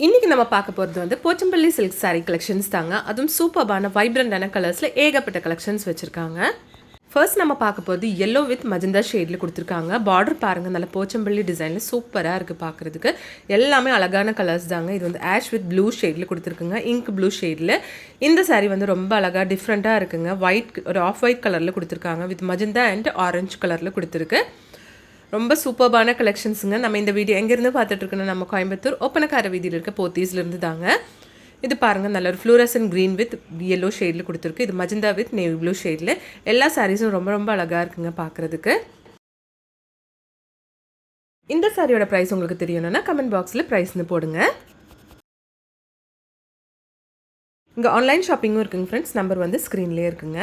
இன்றைக்கி நம்ம பார்க்க போகிறது வந்து போச்சம்பள்ளி சில்க் சாரீ கலெக்ஷன்ஸ் தாங்க. அதுவும் சூப்பர்பான வைப்ரண்டான கலர்ஸில் ஏகப்பட்ட கலெக்ஷன்ஸ் வச்சுருக்காங்க. ஃபர்ஸ்ட் நம்ம பார்க்க போகிறது எல்லோ வித் மஜந்தா ஷேடில் கொடுத்துருக்காங்க. பார்டர் பாருங்கள், நல்ல போச்சம்பள்ளி டிசைனில் சூப்பராக இருக்குது பார்க்குறதுக்கு. எல்லாமே அழகான கலர்ஸ் தாங்க. இது வந்து ஆஷ் வித் ப்ளூ ஷேடில் கொடுத்துருக்குங்க, இங்க் ப்ளூ ஷேடில். இந்த சாரீ வந்து ரொம்ப அழகாக டிஃப்ரெண்ட்டாக இருக்குங்க. ஒயிட், ஒரு ஆஃப் ஒயிட் கலரில் கொடுத்துருக்காங்க, வித் மஜந்தா அண்ட் ஆரஞ்சு கலரில் கொடுத்துருக்கு. ரொம்ப சூப்பர்பான கலெக்ஷன்ஸுங்க. நம்ம இந்த வீடியோ எங்கேருந்து பார்த்துட்ருக்கோன்னா, நம்ம கோயம்புத்தூர் ஒப்பனக்கார வீதியில் இருக்க போத்தீஸ்லேருந்து தாங்க. இது பாருங்கள், நல்ல ஒரு ஃப்ளூரசன் க்ரீன் வித் எல்லோ ஷேடில் கொடுத்துருக்கு. இது மஜந்தா வித் நேவி ப்ளூ ஷேடில். எல்லா சாரீஸும் ரொம்ப ரொம்ப அழகாக இருக்குங்க பார்க்குறதுக்கு. இந்த சாரியோட ப்ரைஸ் உங்களுக்கு தெரியணும்னா கமெண்ட் பாக்ஸில் ப்ரைஸ்னு போடுங்க. இங்கே ஆன்லைன் ஷாப்பிங்கும் இருக்குங்க ஃப்ரெண்ட்ஸ். நம்பர் வந்து ஸ்க்ரீன்லேயே இருக்குங்க.